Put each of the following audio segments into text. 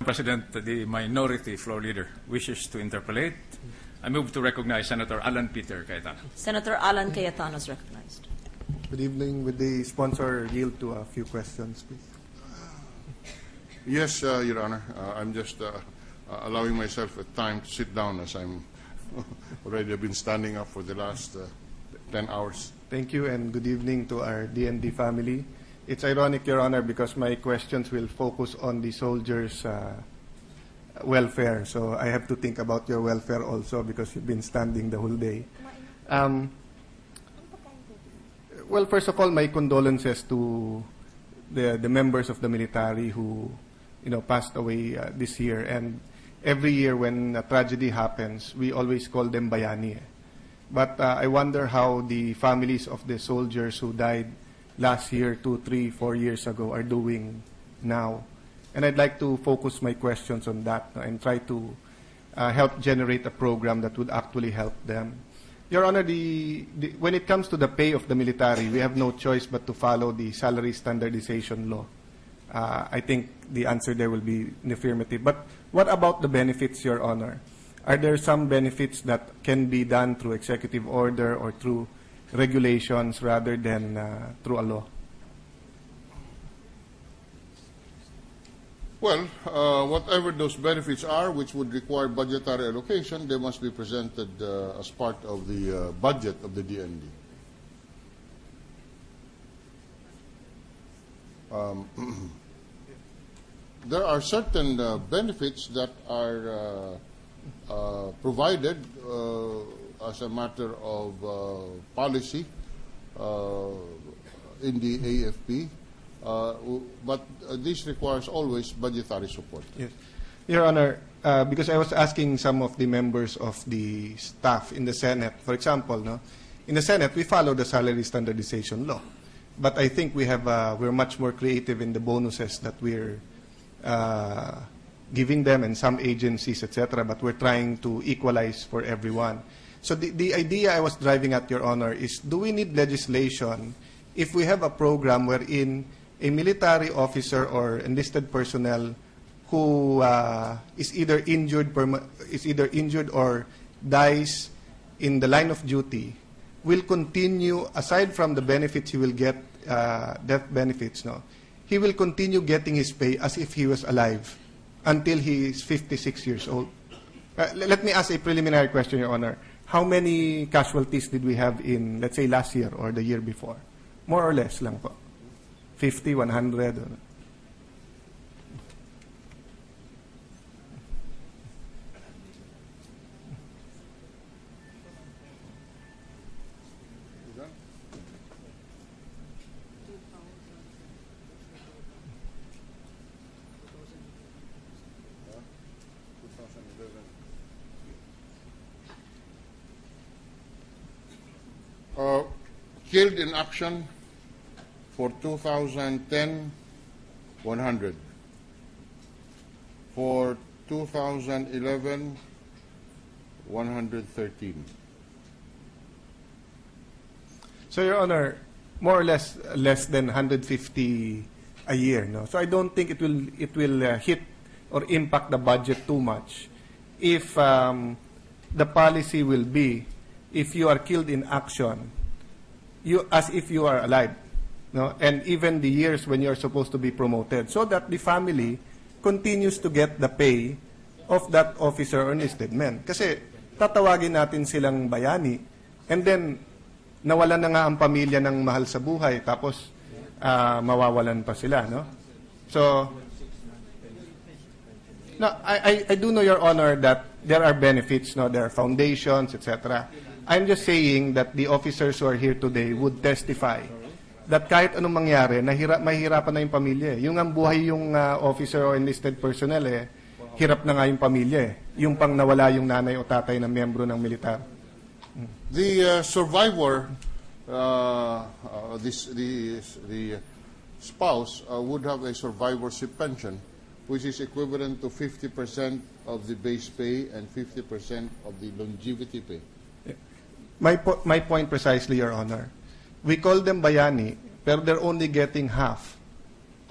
President, the minority floor leader wishes to interpolate. I move to recognize Senator Alan Peter Cayetano. Senator Alan Cayetano is recognized. Good evening. Would the sponsor yield to a few questions, please? Yes, Your Honor. I'm just allowing myself time to sit down as I'm already been standing up for the last 10 hours. Thank you, and good evening to our DND family. It's ironic, Your Honor, because my questions will focus on the soldiers' welfare. So I have to think about your welfare also because you've been standing the whole day. Well, first of all, my condolences to the members of the military who, passed away this year. And every year when a tragedy happens, we always call them bayani. But I wonder how the families of the soldiers who died last year, 2, 3, 4 years ago are doing now. And I'd like to focus my questions on that and try to help generate a program that would actually help them. Your Honor, when it comes to the pay of the military, we have no choice but to follow the salary standardization law. I think the answer there will be in the affirmative. But what about the benefits, Your Honor? Are there some benefits that can be done through executive order or through regulations rather than through a law? Well, whatever those benefits are, which would require budgetary allocation, they must be presented as part of the budget of the DND. There are certain benefits that are provided as a matter of policy in the AFP. But this requires always budgetary support. Yes. Your Honor, because I was asking some of the members of the staff in the Senate, for example, in the Senate, we follow the salary standardization law. But I think we're much more creative in the bonuses that we're giving them and some agencies, etc., but we're trying to equalize for everyone. So the idea I was driving at, Your Honor, is do we need legislation if we have a program wherein a military officer or enlisted personnel who is either injured or dies in the line of duty will continue, aside from the benefits he will get, death benefits, he will continue getting his pay as if he was alive until he is 56 years old. Let me ask a preliminary question, Your Honor. How many casualties did we have in, let's say, last year or the year before? More or less lang po. 50, 100. Killed in action for 2010, 100. For 2011, 113. So, Your Honor, more or less than 150 a year. So I don't think it will hit or impact the budget too much if the policy will be if you are killed in action, as if you are alive. And even the years when you're supposed to be promoted, so that the family continues to get the pay of that officer or enlisted men. Kasi tatawagin natin silang bayani, and then nawalan na nga ang pamilya ng mahal sa buhay, tapos mawawalan pa sila. So, I do know, Your Honor, that there are benefits, there are foundations, etc. I'm just saying that the officers who are here today would testify that kahit anong mangyari, mahirapan na yung pamilya. Yung ang buhay yung officer o enlisted personnel, hirap na nga yung pamilya. Yung pang nawala yung nanay o tatay na miyembro ng militar. The survivor, the spouse would have a survivorship pension, which is equivalent to 50% of the base pay and 50% of the longevity pay. My point precisely, Your Honor. We call them bayani, pero they're only getting half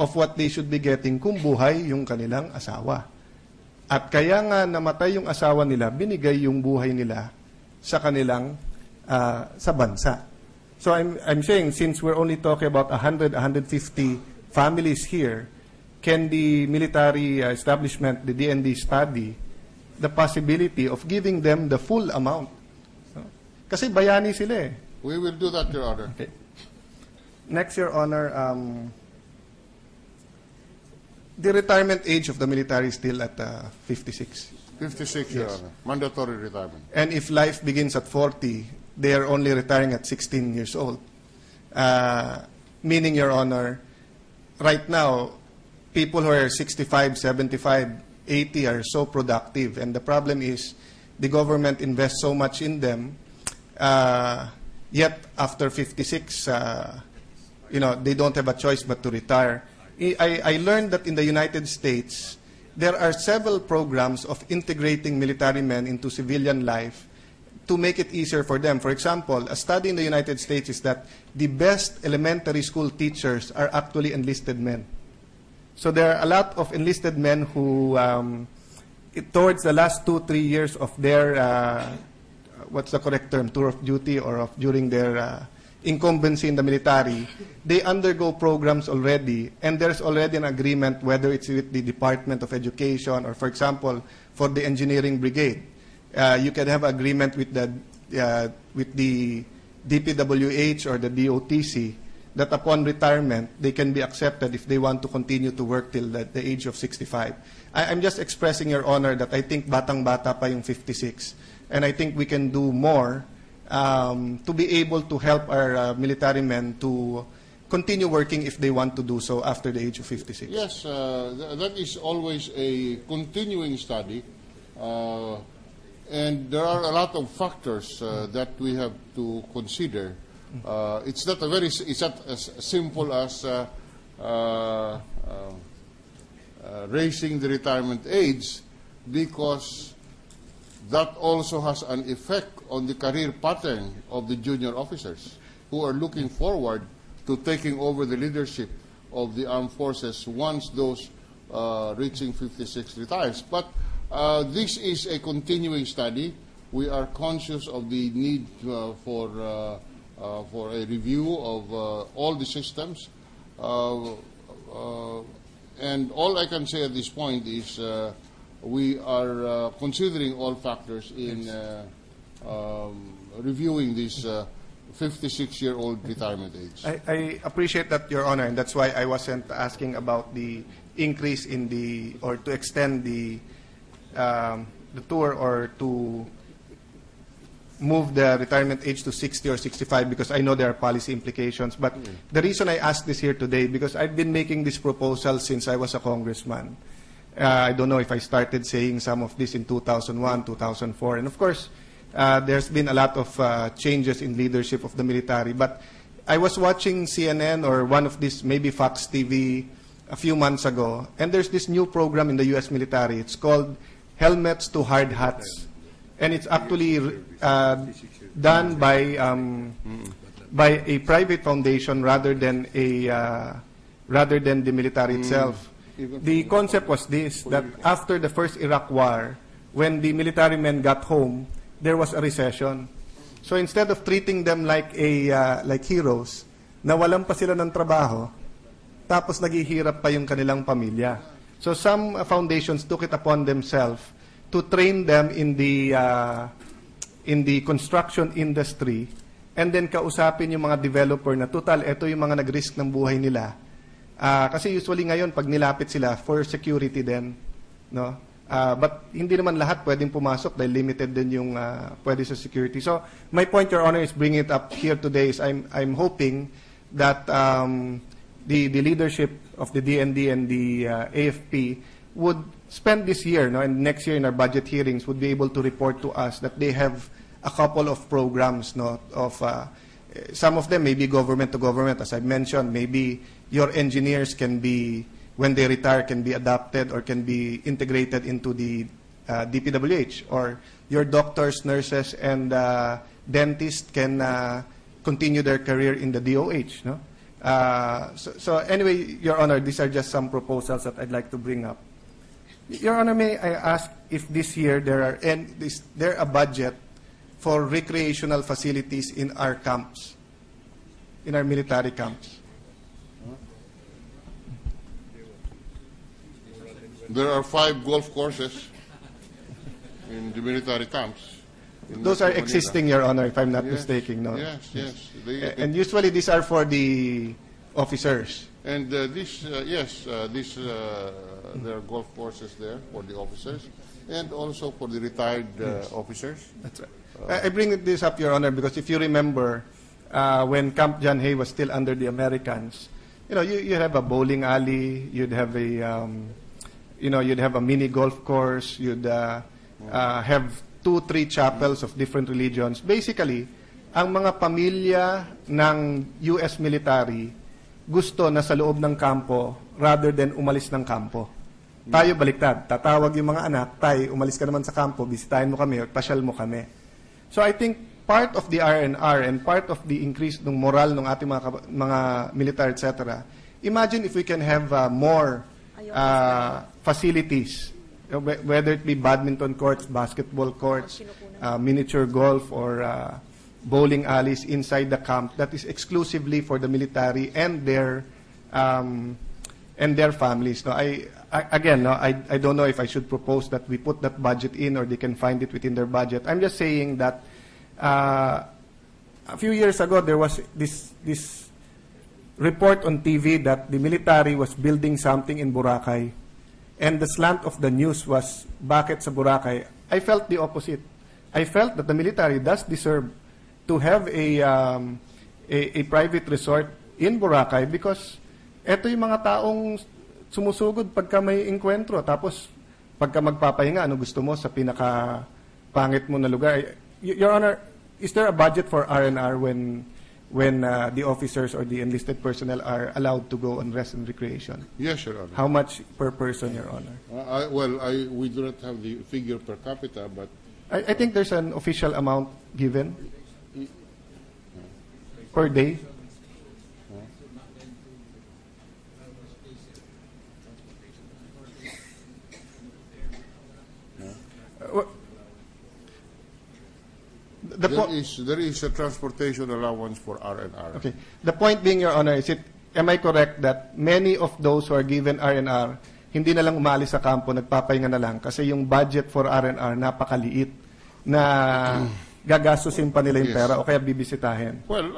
of what they should be getting kung buhay yung kanilang asawa. At kaya nga namatay yung asawa nila, binigay yung buhay nila sa kanilang sa bansa. So I'm saying, since we're only talking about 100, 150 families here, can the military establishment, the DND, study the possibility of giving them the full amount? No? Kasi bayani sila eh. We will do that, Your Honor. Okay. Next, Your Honor, the retirement age of the military is still at 56. 56, Your Honor. Mandatory retirement. And if life begins at 40, they are only retiring at 16 years old. Meaning, Your Honor, right now, people who are 65, 75, 80 are so productive. And the problem is the government invests so much in them, yet after 56, they don't have a choice but to retire. I learned that in the United States, there are several programs of integrating military men into civilian life to make it easier for them. For example, a study in the United States is that the best elementary school teachers are actually enlisted men. So there are a lot of enlisted men who, towards the last 2-3 years of their, what's the correct term, tour of duty or during their incumbency in the military, they undergo programs already, and there's already an agreement, whether it's with the Department of Education or, for example, for the engineering brigade. You can have agreement with the DPWH or the DOTC that upon retirement, they can be accepted if they want to continue to work till the age of 65. I'm just expressing, Your Honor, that I think batang-bata pa yung 56, and I think we can do more to be able to help our military men to continue working if they want to do so after the age of 56. Yes, that is always a continuing study. And there are a lot of factors that we have to consider. It's not as simple as raising the retirement age, because that also has an effect on the career pattern of the junior officers who are looking forward to taking over the leadership of the armed forces once those reaching 56 retires. But this is a continuing study. We are conscious of the need for a review of all the systems. And all I can say at this point is we are considering all factors in reviewing this 56-year-old retirement age. I appreciate that, Your Honor, and that's why I wasn't asking about the increase in or to extend the tour or to move the retirement age to 60 or 65, because I know there are policy implications. But the reason I asked this here today, because I've been making this proposal since I was a congressman. I don't know if I started saying some of this in 2001, 2004. And of course, there's been a lot of changes in leadership of the military. But I was watching CNN or one of these, maybe Fox TV, a few months ago, and there's this new program in the U.S. military. It's called Helmets to Hard Hats. And it's actually done by a private foundation rather than the military itself. The concept was this, that after the first Iraq War, when the military men got home, there was a recession. So instead of treating them like heroes, nawalan pa sila ng trabaho, tapos naghihirap pa yung kanilang pamilya. So some foundations took it upon themselves to train them in the construction industry, and then kausapin yung mga developer na total, ito yung mga nag-risk ng buhay nila. Kasi usually ngayon, pag nilapit sila, for security din. No? But hindi naman lahat pwedeng pumasok dahil limited din yung pwede sa security. So my point, Your Honor, is bringing it up here today is I'm hoping that the leadership of the DND and the AFP would spend this year, no, and next year in our budget hearings would be able to report to us that they have a couple of programs, no, of some of them may be government to government, as I mentioned. Maybe your engineers can be, when they retire, can be adopted or can be integrated into the DPWH, or your doctors, nurses, and dentists can continue their career in the DOH, no? So anyway, Your Honor, these are just some proposals that I'd like to bring up. Your Honor, may I ask if this year is there a budget for recreational facilities in our camps, in our military camps? There are 5 golf courses in the military camps. Those are existing, Your Honor, if I'm not mistaken. No? Yes. And usually these are for the officers. And there are golf courses there for the officers and also for the retired officers. That's right. I bring this up, Your Honor, because if you remember, when Camp John Hay was still under the Americans, you have a bowling alley, you'd have a, you'd have a mini golf course, you'd have 2-3 chapels of different religions. Basically, ang mga pamilya ng US military gusto na sa loob ng kampo rather than umalis ng kampo. Tayo baliktad. Tatawag yung mga anak, tay, umalis ka naman sa kampo, bisitahin mo kami, pasyal mo kami. So I think part of the R&R and part of the increase ng moral ng ating mga military, etc., imagine if we can have more facilities, whether it be badminton courts, basketball courts, miniature golf, or bowling alleys inside the camp that is exclusively for the military and their families. No, I don't know if I should propose that we put that budget in or they can find it within their budget. I'm just saying that a few years ago there was this report on TV that the military was building something in Boracay, and the slant of the news was bakit sa Boracay. I felt the opposite. I felt that the military does deserve to have a private resort in Boracay because eto yung mga taong sumusugod pagka may enkwentro. Tapos, pagka magpapahinga, ano gusto mo sa pinaka-pangit mo na lugar? Your Honor, is there a budget for R&R when the officers or the enlisted personnel are allowed to go on rest and recreation? Yes, Your Honor. How much per person, Your Honor? We do not have the figure per capita, but I think there's an official amount given per day. There is a transportation allowance for R&R. Okay. The point being, Your Honor, am I correct that many of those who are given R&R, hindi na lang umalis sa kampo, nagpapahinga na lang kasi yung budget for R&R napakaliit na gagastusin pa nila yung pera o kaya bibisitahin? Well,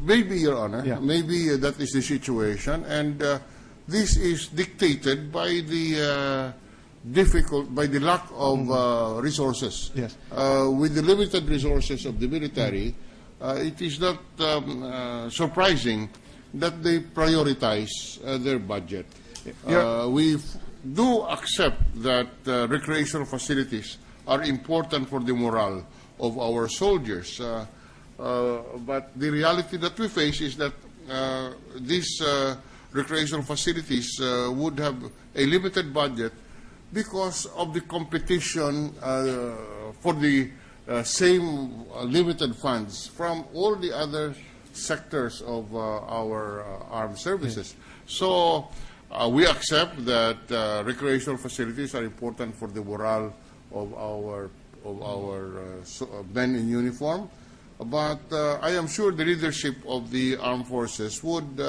maybe, Your Honor. Yeah. Maybe that is the situation, and this is dictated by the lack of resources. Yes. With the limited resources of the military, it is not surprising that they prioritize their budget. We do accept that recreational facilities are important for the morale of our soldiers. But the reality that we face is that these recreational facilities would have a limited budget because of the competition for the same limited funds from all the other sectors of our armed services. So we accept that recreational facilities are important for the morale of our men in uniform, but I am sure the leadership of the armed forces would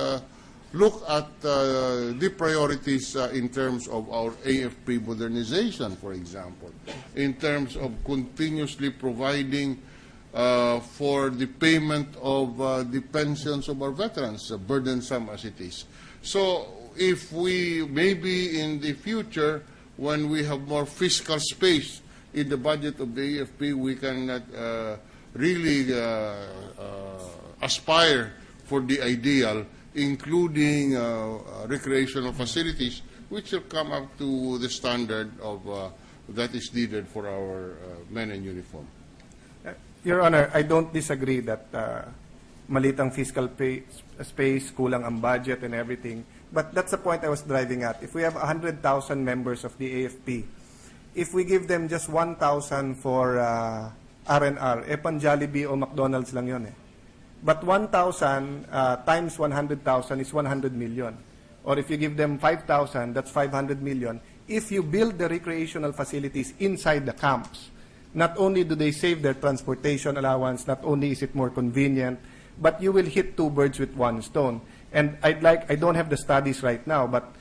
look at the priorities in terms of our AFP modernization, for example, in terms of continuously providing for the payment of the pensions of our veterans, burdensome as it is. So if we, maybe in the future, when we have more fiscal space in the budget of the AFP, we can really aspire for the ideal, including recreational facilities, which will come up to the standard of that is needed for our men in uniform. Your Honor, I don't disagree that maliit ang fiscal space, kulang ang budget and everything. But that's the point I was driving at. If we have 100,000 members of the AFP, if we give them just 1,000 for R&R, pan Jollibee o McDonald's lang yun eh. But 1,000 times 100,000 is 100 million. Or if you give them 5,000, that's 500 million. if you build the recreational facilities inside the camps, not only do they save their transportation allowance, not only is it more convenient, but you will hit two birds with one stone. And I don't have the studies right now, but